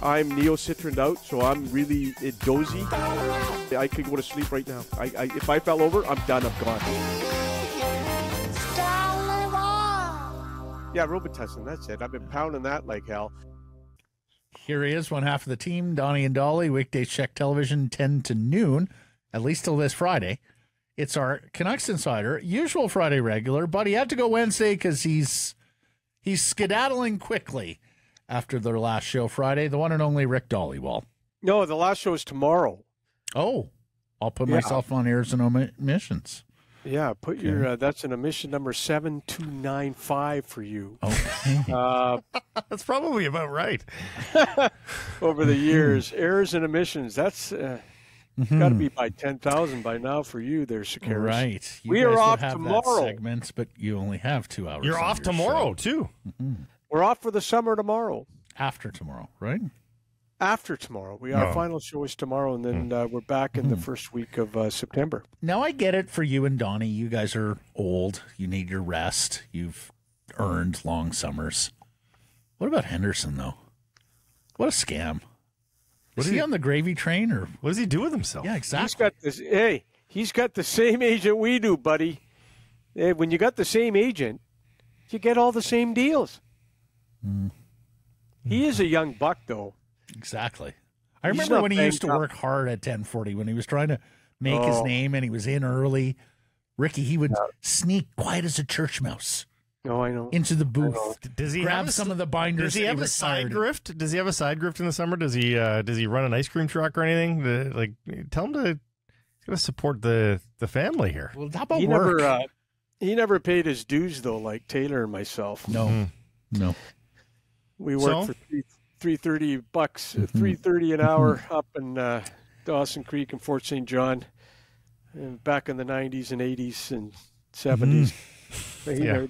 I'm neocitrined out, so I'm really dozy. I could go to sleep right now. If I fell over, I'm done. I'm gone. Yeah, Robitussin, that's it. I've been pounding that like hell. Here he is, one half of the team, Donnie and Dolly. Weekdays, check television 10 to noon, at least till this Friday. It's our Canucks Insider, usual Friday regular, but he had to go Wednesday because he's skedaddling quickly after their last show Friday. The one and only Rick Dhaliwal. No, the last show is tomorrow. Oh, I'll put myself on airs and omissions. Yeah, put your that's an omission number 7295 for you. Okay. That's probably about right. Over the years, errors and omissions. That's got to be by 10,000 by now for you there, Sekeres. Right. We are off tomorrow. Segments, but you only have 2 hours. You're off tomorrow, too. Mm-hmm. We're off for the summer tomorrow. After tomorrow, right? After tomorrow. Our final show is tomorrow, and then we're back in the first week of September. Now, I get it for you and Donnie. You guys are old. You need your rest. You've earned long summers. What about Henderson, though? What a scam. Is he on the gravy train, or what does he do with himself? Yeah, exactly. He's got the same agent we do, buddy. Hey, when you got the same agent, you get all the same deals. He is a young buck, though. Exactly. I remember when he used to work hard at 1040, when he was trying to make his name and he was in early. Ricky, he would sneak quiet as a church mouse. Oh, I know. Into the booth. Does he grab some of the binders? Does he have a side grift? Does he have a side grift in the summer? Does he run an ice cream truck or anything? Tell him to support the family here. Well, how about work? He never paid his dues though, like Taylor and myself. No. We worked for $3.30, $3.30 an hour up in Dawson Creek and Fort St. John, and back in the 90s and 80s and 70s.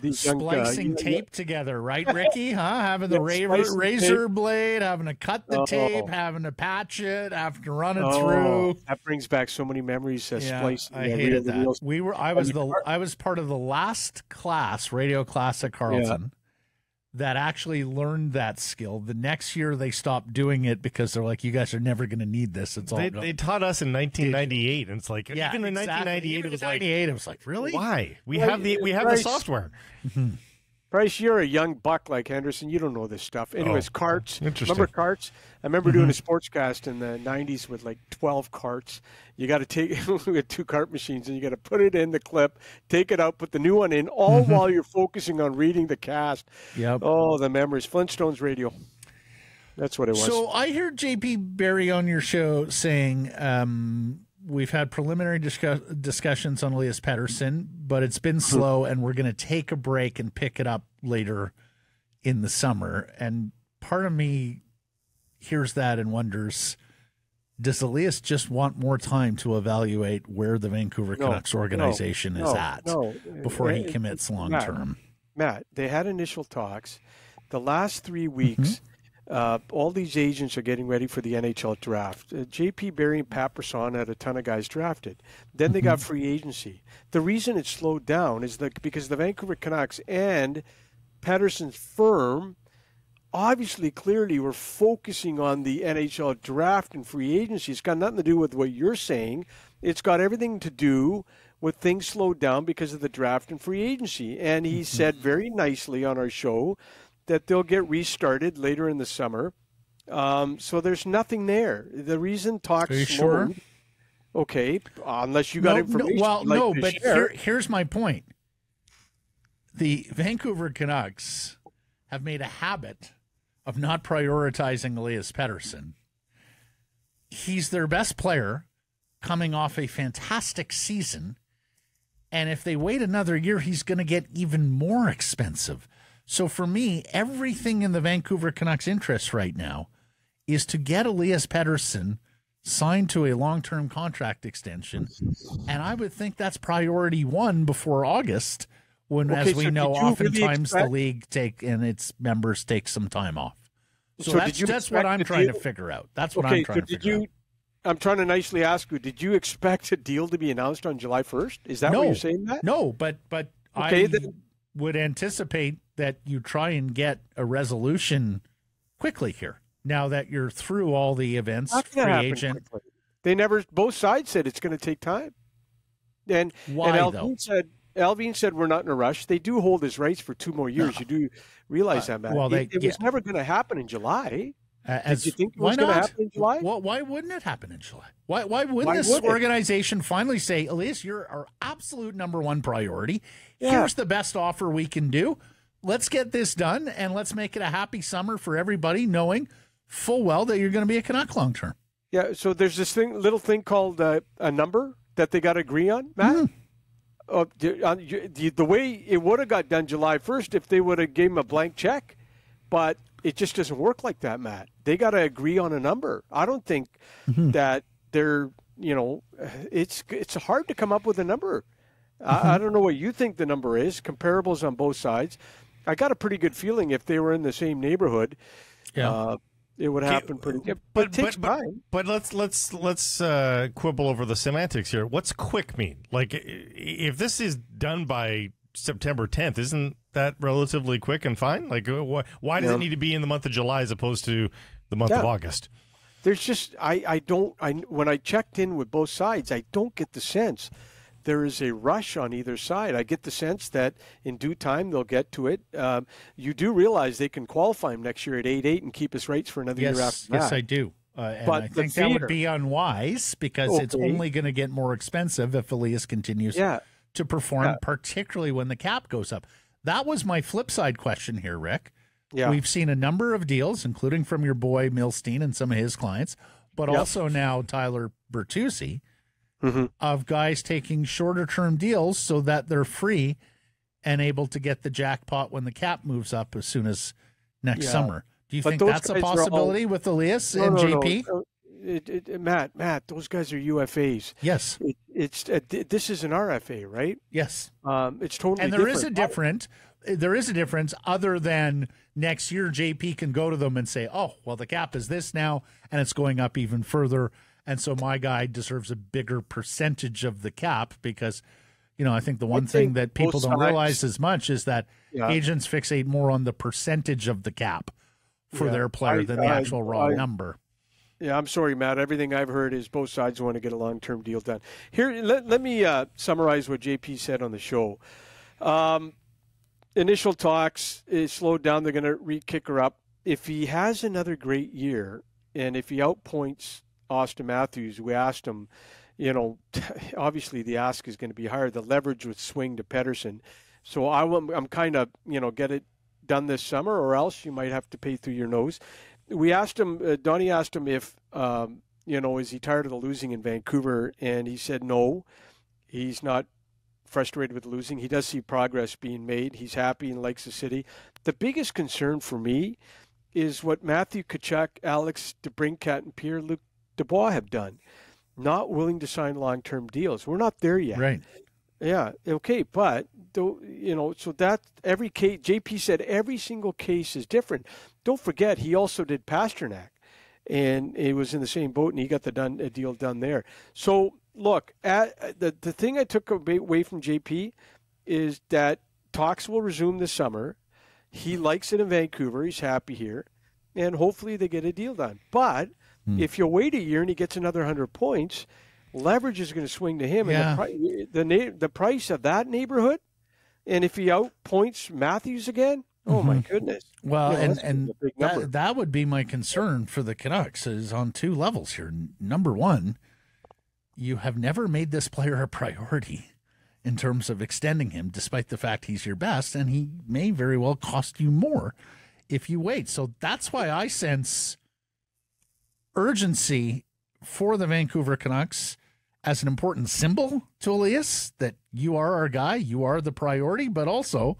These splicing tape together, right, Ricky? Having the razor blade, having to cut the tape, having to patch it, having to run it through. That brings back so many memories. Splicing. I hated that. I was part of the last class, radio class at Carleton, that actually learned that skill. The next year they stopped doing it because they're like, you guys are never going to need this. It's all they taught us in 1998, and it's like even in 1998 it was like, it was like, really? Why? We have the software. Bryce, you're a young buck like Henderson. You don't know this stuff. Anyways, carts. Interesting. Remember carts? I remember doing a sportscast in the 90s with like 12 carts. You got to take we had 2 cart machines, and you got to put it in the clip, take it out, put the new one in, all while you're focusing on reading the cast. Yep. Oh, the memories. Flintstones radio. That's what it was. So I heard JP Barry on your show saying we've had preliminary discussions on Elias Pettersson, but it's been slow, and we're going to take a break and pick it up later in the summer. And part of me hears that and wonders, does Elias just want more time to evaluate where the Vancouver Canucks organization is at before he commits long term? Matt, they had initial talks. The last 3 weeks, all these agents are getting ready for the NHL draft. JP Barry and Pettersson had a ton of guys drafted. Then they got free agency. The reason it slowed down is because the Vancouver Canucks and Pettersson's firm obviously clearly were focusing on the NHL draft and free agency. It's got nothing to do with what you're saying. It's got everything to do with things slowed down because of the draft and free agency. And he said very nicely on our show that they'll get restarted later in the summer. So there's nothing there. The reason talks Are you sure? Okay, unless you got information. Here's my point. The Vancouver Canucks have made a habit of not prioritizing Elias Pettersson. He's their best player coming off a fantastic season, and if they wait another year, he's going to get even more expensive. So for me, everything in the Vancouver Canucks' interest right now is to get Elias Pettersson signed to a long-term contract extension, and I would think that's priority one before August, when, as we know, oftentimes the league and its members take some time off. So that's what I'm trying to figure out. That's what I'm trying to figure out. I'm trying to nicely ask you, did you expect a deal to be announced on July 1st? Is that what you're saying, Matt? No, but I would anticipate that you try and get a resolution quickly here. now that you're through all the events, Not gonna free happen agent. quickly. They never. Both sides said it's going to take time. And Why, Alvin said we're not in a rush. They do hold his rights for 2 more years. You do realize that, Matt. Well, it was never going to happen in July. Did you think it why was going to not? happen in July? Well, why wouldn't it happen in July? Why wouldn't this organization finally say, Elias, you're our absolute number one priority. Yeah. Here's the best offer we can do. Let's get this done, and let's make it a happy summer for everybody, knowing full well that you're going to be a Canuck long term. Yeah, so there's this little thing called a number that they got to agree on, Matt. The way it would have got done July 1st if they would have gave him a blank check, but it just doesn't work like that, Matt. They got to agree on a number. I don't think that they're, it's hard to come up with a number. I don't know what you think the number is. Comparables on both sides. I got a pretty good feeling if they were in the same neighborhood. Yeah. It would happen pretty good, but it takes time. But let's quibble over the semantics here. What's quick mean? Like, if this is done by September 10th, isn't that relatively quick and fine? Like, why does it need to be in the month of July as opposed to the month of August? There's just when I checked in with both sides, I don't get the sense there is a rush on either side. I get the sense that in due time they'll get to it. You do realize they can qualify him next year at 8-8 and keep his rights for another year after that. Yes, I do. And but I think that would be unwise because it's only going to get more expensive if Elias continues to perform, particularly when the cap goes up. That was my flip side question here, Rick. Yeah. We've seen a number of deals, including from your boy Milstein and some of his clients, but also now Tyler Bertuzzi, of guys taking shorter-term deals so that they're free and able to get the jackpot when the cap moves up as soon as next summer. Do you think that's a possibility with Elias and JP? No. Matt, those guys are UFAs. Yes. This is an RFA, right? Yes. It's totally different. And there is a difference other than next year JP can go to them and say, oh, well, the cap is this now, and it's going up even further. And so my guy deserves a bigger percentage of the cap because, I think the one thing that people don't realize as much is that agents fixate more on the percentage of the cap for their player than the actual raw number. Yeah, I'm sorry, Matt. Everything I've heard is both sides want to get a long-term deal done. Here, let me summarize what JP said on the show. Initial talks is slowed down. They're going to re-kick her up. If he has another great year and if he outpoints Austin Matthews, we asked him, obviously the ask is going to be higher. The leverage would swing to Pettersson. So I'm kind of, get it done this summer or else you might have to pay through your nose. We asked him, Donnie asked him if, is he tired of the losing in Vancouver? And he said no, he's not frustrated with losing. He does see progress being made. He's happy and likes the city. The biggest concern for me is what Matthew Tkachuk, Alex DeBrincat, and Pierre-Luc Dubois have done. Not willing to sign long-term deals. We're not there yet. Right. Yeah. Okay. But, so that every case, JP said every single case is different. Don't forget, he also did Pasternak, and it was in the same boat, and he got a deal done there. So, look, the thing I took away from JP is that talks will resume this summer. He likes it in Vancouver. He's happy here, and hopefully they get a deal done. But if you wait a year and he gets another 100 points, leverage is going to swing to him. Yeah. And the price of that neighborhood, and if he outpoints Matthews again, oh my goodness. Well, and that would be my concern for the Canucks is on two levels here. Number one, you have never made this player a priority in terms of extending him, despite the fact he's your best, and he may very well cost you more if you wait. So that's why I sense urgency for the Vancouver Canucks as an important symbol to Elias that you are our guy, you are the priority, but also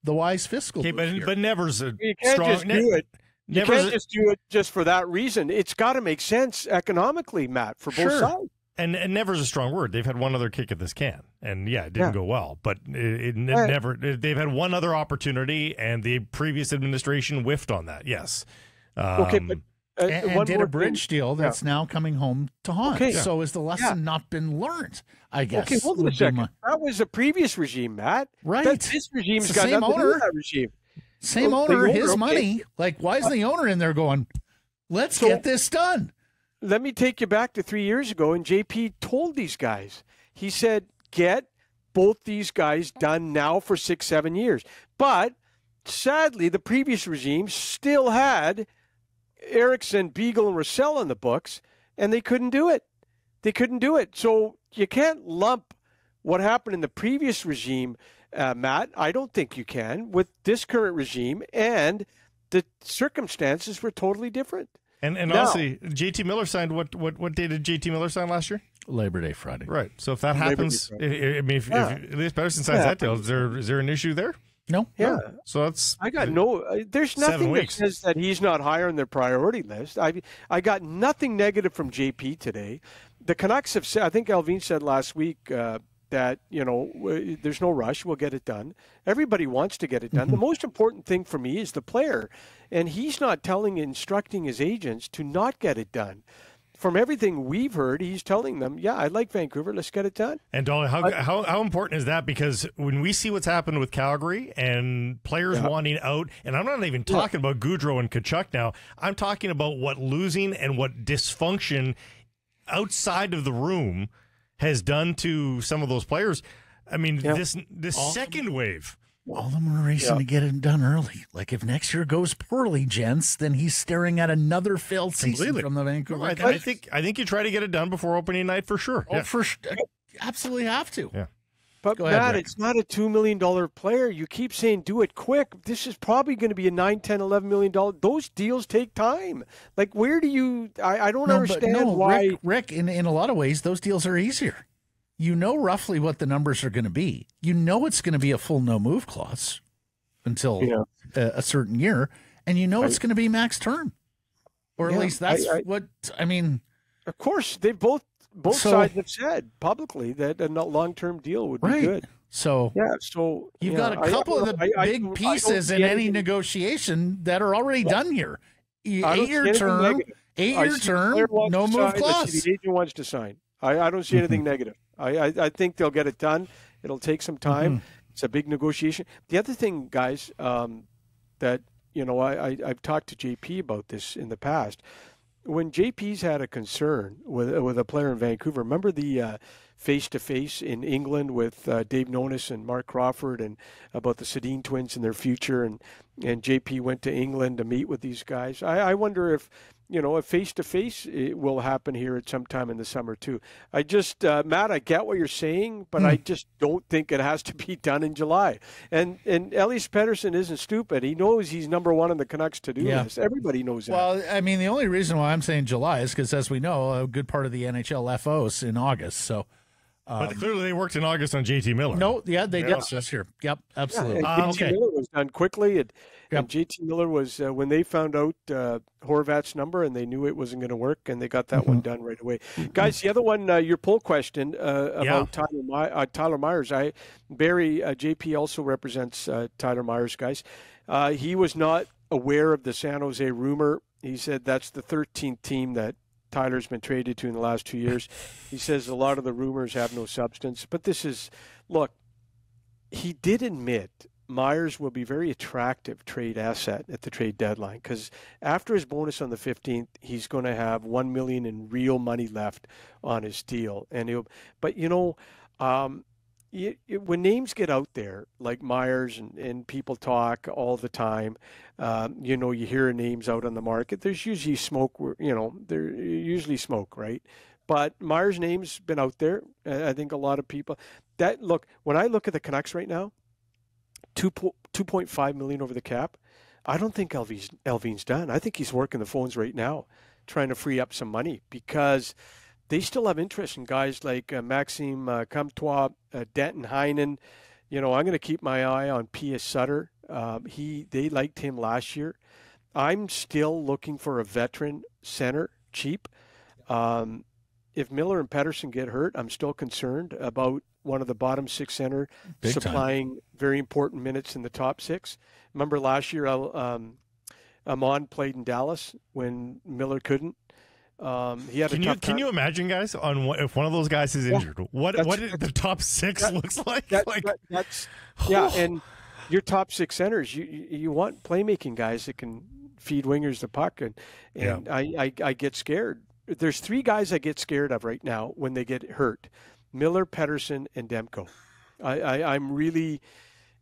the wise fiscal. Okay, but Never's a you can't strong. Just do it. You can't just do it just for that reason. It's got to make sense economically, Matt, for both sides. And never's a strong word. They've had one other kick at this can, and it didn't go well. But it never. They've had one other opportunity, and the previous administration whiffed on that. Yes. Okay, but and did a bridge deal that's now coming home to haunt. Okay. So has the lesson not been learned? I guess. Okay, hold on a second. That was a previous regime, Matt. Right. This regime's got nothing to do with that regime. Same owner, his money. Like, why is the owner in there going, Let's get this done. Let me take you back to 3 years ago, and JP told these guys, he said, get both these guys done now for 6-7 years. But sadly, the previous regime still had Eriksson, Beagle, and Russell on the books, and they couldn't do it. They couldn't do it. So you can't lump what happened in the previous regime, Matt. I don't think you can with this current regime, and the circumstances were totally different. And honestly, JT Miller signed what day did JT Miller sign last year? Labor Day Friday. Right. So if that happens, if Elias Pettersson signs that deal, is there an issue there? No. Yeah. So that's there's nothing that says that he's not higher on their priority list. I got nothing negative from JP today. The Canucks have said, I think Alvin said last week that, there's no rush. We'll get it done. Everybody wants to get it done. The most important thing for me is the player. And he's not instructing his agents to not get it done. From everything we've heard, he's telling them, yeah, I like Vancouver. Let's get it done. And Dolly, how important is that? Because when we see what's happened with Calgary and players wanting out, and I'm not even talking about Gaudreau and Tkachuk now. I'm talking about what losing and what dysfunction outside of the room has done to some of those players. I mean, this second wave. All of them are racing to get it done early. Like, if next year goes poorly, gents, then he's staring at another failed season from the Vancouver. I think you try to get it done before opening night for sure. Oh, for sure. Absolutely have to. Yeah. But Go ahead, Matt, Rick. it's not a $2 million player. You keep saying do it quick. This is probably going to be a $9, $10, $11 million. Those deals take time. Like, where do you? I don't understand why. Rick, in a lot of ways, those deals are easier. You know roughly what the numbers are going to be. You know it's going to be a full no-move clause until a certain year, and you know it's going to be max term. Or at least that's what I mean. Of course, they both sides have said publicly that a long-term deal would be good. So you've got a couple of the big pieces in any negotiation that are already done here. 8-year term, no move clause. The agent wants to sign. I don't see anything negative. I think they'll get it done. It'll take some time. It's a big negotiation. The other thing, guys, that I've talked to JP about this in the past. When JP's had a concern with a player in Vancouver, remember the face-to-face in England with Dave Nonis and Mark Crawford and about the Sedin twins and their future, and JP went to England to meet with these guys. I wonder if a face-to-face will happen here at some time in the summer too. I just, Matt, I get what you're saying, but I just don't think it has to be done in July. And Elias Pettersson isn't stupid. He knows he's number one on the Canucks to do this. Everybody knows that. Well, I mean, the only reason why I'm saying July is because, as we know, a good part of the NHL FOs in August. So. But clearly they worked in August on JT Miller. No, they did this year. Yep, absolutely. JT Miller was done quickly. And JT Miller was, when they found out Horvat's number and they knew it wasn't going to work, and they got that one done right away. Guys, the other one, your poll question about Tyler Myers. Barry, JP also represents Tyler Myers, guys. He was not aware of the San Jose rumor. He said that's the 13th team that Tyler's been traded to in the last 2 years. He says a lot of the rumors have no substance. But look, he did admit Myers will be a very attractive trade asset at the trade deadline, because after his bonus on the 15th, he's going to have $1 million in real money left on his deal. But when names get out there like Myers and people talk all the time, you hear names out on the market. There's usually smoke. There's usually smoke, right? But Myers' name's been out there. I think a lot of people when I look at the Canucks right now, $2.5 million over the cap. I don't think Alvin's done. I think he's working the phones right now, trying to free up some money, because they still have interest in guys like Maxime Comtois, Denton Heinen. I'm going to keep my eye on P.S. Sutter. They liked him last year. I'm still looking for a veteran center, cheap. If Miller and Pettersson get hurt, I'm still concerned about one of the bottom six center supplying very important minutes in the top six. Remember last year, Amon played in Dallas when Miller couldn't. He had a tough time. Can you imagine, guys, if one of those guys is injured? What the top six looks like? And your top six centers, you want playmaking guys that can feed wingers the puck, and I get scared. There's 3 guys I get scared of right now when they get hurt: Miller, Pettersson, and Demko. I'm really,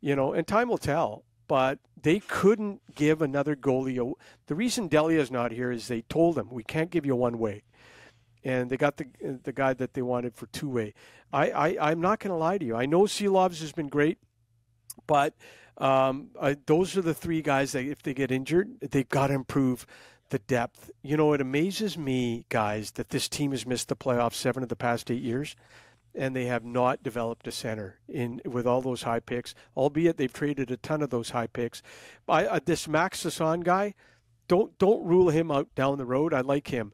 and time will tell. But they couldn't give another goalie. The reason Delia's not here is they told him, we can't give you one way. And they got the guy that they wanted for 2-way. I'm not going to lie to you. I know Seelovs has been great, but those are the 3 guys that if they get injured, they've got to improve the depth. It amazes me, guys, that this team has missed the playoffs 7 of the past 8 years. And they have not developed a center with all those high picks, albeit they've traded a ton of those high picks. This Max Sasson guy, don't rule him out down the road. I like him,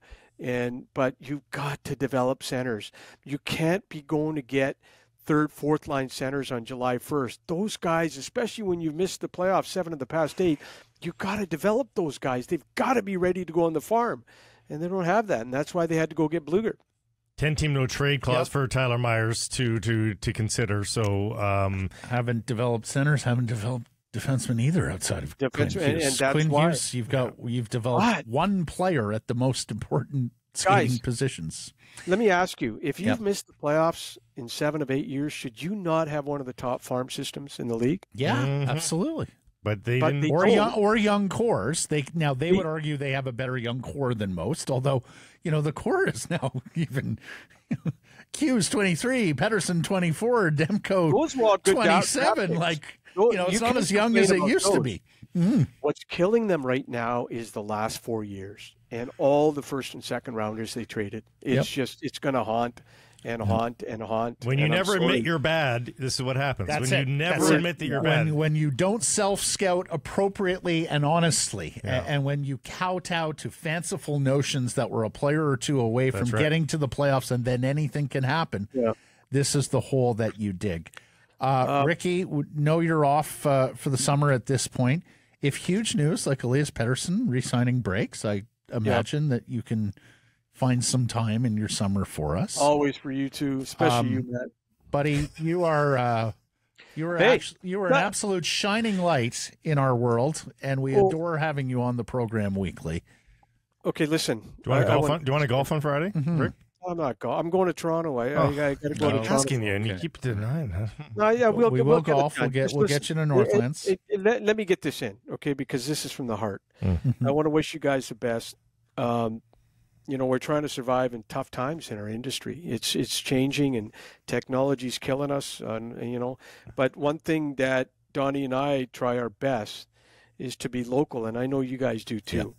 but you've got to develop centers. You can't be going to get 3rd, 4th line centers on July 1st. Those guys, especially when you've missed the playoffs 7 of the past 8, you've got to develop those guys. They've got to be ready to go on the farm, and they don't have that, and that's why they had to go get Bluger. 10-team no trade clause for Tyler Myers to consider. So haven't developed centers, haven't developed defensemen either outside of Quinn Hughes. And that's Quinn why Hughes, you've developed one player at the most important skating positions. Let me ask you: if you've missed the playoffs in 7 of 8 years, should you not have one of the top farm systems in the league? Yeah, absolutely. But they didn't. Or young cores. They would argue they have a better young core than most. Although, the core is now even Hughes 23, Pettersson 24, Demko 27. It's not as young as it used to be. What's killing them right now is the last 4 years and all the 1st and 2nd rounders they traded. It's it's going to haunt. And haunt and haunt. When you never admit you're bad, this is what happens. You never admit that you're bad. When you don't self-scout appropriately and honestly, and when you kowtow to fanciful notions that we're a player or 2 away from getting to the playoffs and then anything can happen, this is the hole that you dig. Ricky, know you're off for the summer at this point. If huge news like Elias Pettersson re-signing breaks, I imagine that you can find some time in your summer for us. Always for you too, especially you, Matt. Buddy, you are an absolute shining light in our world, and we adore having you on the program weekly. Okay, listen. Do you want to golf on Friday, Rick? I'm not golf. I'm going to Toronto. I got to go to Toronto. Asking you, and you keep denying that. No, we'll golf. We'll get you to Northlands. Let me get this in, okay? Because this is from the heart. I want to wish you guys the best. We're trying to survive in tough times in our industry. It's changing and technology's killing us. But one thing that Donnie and I try our best is to be local, and I know you guys do too.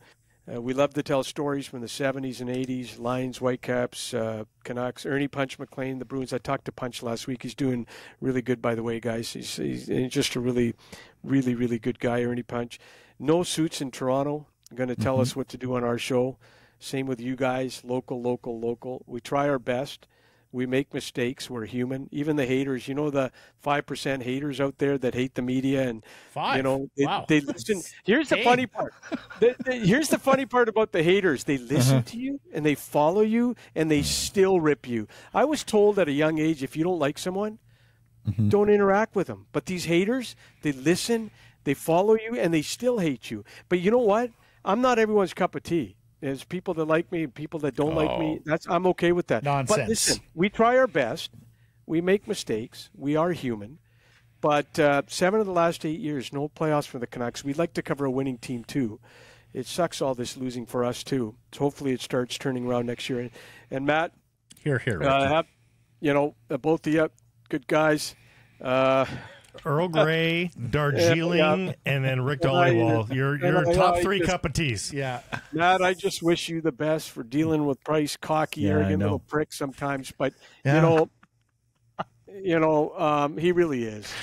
We love to tell stories from the 70s and 80s, Lions, Whitecaps, Canucks, Ernie Punch McLean, the Bruins. I talked to Punch last week. He's doing really good, by the way, guys. He's just a really, really, really good guy, Ernie Punch. No suits in Toronto. Going to tell us what to do on our show. Same with you guys, local. We try our best. We make mistakes. We're human. Even the haters, the 5% haters out there that hate the media and, they listen. Here's the funny part. Here's the funny part about the haters. They listen to you and they follow you and they still rip you. I was told at a young age, if you don't like someone, don't interact with them. But these haters, they listen, they follow you, and they still hate you. But you know what? I'm not everyone's cup of tea. There's people that like me, people that don't like me. I'm okay with that. Nonsense. But listen, we try our best. We make mistakes. We are human. But 7 of the last 8 years, no playoffs for the Canucks. We'd like to cover a winning team too. It sucks all this losing for us too. So hopefully it starts turning around next year. And Matt, here, both of you good guys. Earl Grey, Darjeeling, and then Rick Dhaliwal. Your top 3 cup of teas. Yeah. Matt, I just wish you the best for dealing with Price, cocky, arrogant little prick sometimes. But, he really is.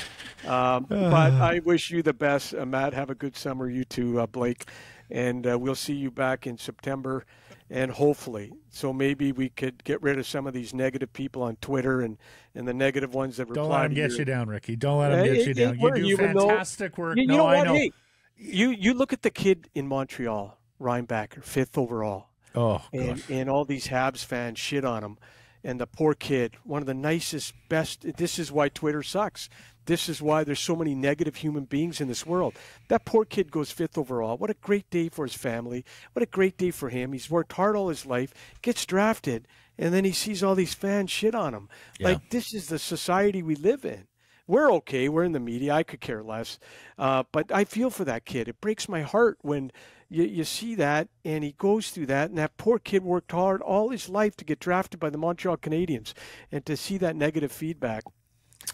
But I wish you the best. Matt, have a good summer. You too, Blake. And we'll see you back in September. And hopefully, so maybe we could get rid of some of these negative people on Twitter and the negative ones that reply. Don't let them get you down, Ricky. Don't let them get you down. You do fantastic work. You know what? Hey, you look at the kid in Montreal, Reinbacher, 5th overall. Oh, gosh. And all these Habs fans shit on him. And the poor kid, one of the nicest, best. This is why Twitter sucks. This is why there's so many negative human beings in this world. That poor kid goes 5th overall. What a great day for his family. What a great day for him. He's worked hard all his life, gets drafted, and then he sees all these fans shit on him. Yeah. Like, this is the society we live in. We're okay. We're in the media. I could care less. But I feel for that kid. It breaks my heart when you see that, and he goes through that, and that poor kid worked hard all his life to get drafted by the Montreal Canadiens, and to see that negative feedback,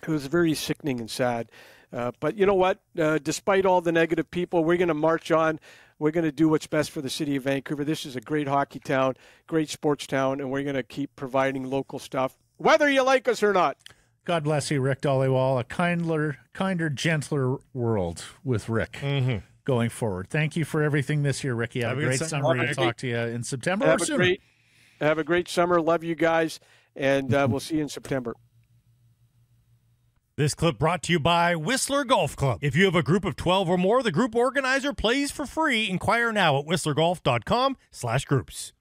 it was very sickening and sad. But you know what? Despite all the negative people, we're going to march on. We're going to do what's best for the city of Vancouver. This is a great hockey town, great sports town, and we're going to keep providing local stuff, whether you like us or not. God bless you, Rick Dhaliwal. A kinder, gentler world with Rick going forward. Thank you for everything this year, Ricky. Have a great summer. We'll talk to you in September or sooner. Have a great summer. Love you guys, and we'll see you in September. This clip brought to you by Whistler Golf Club. If you have a group of 12 or more, the group organizer plays for free. Inquire now at whistlergolf.com/groups.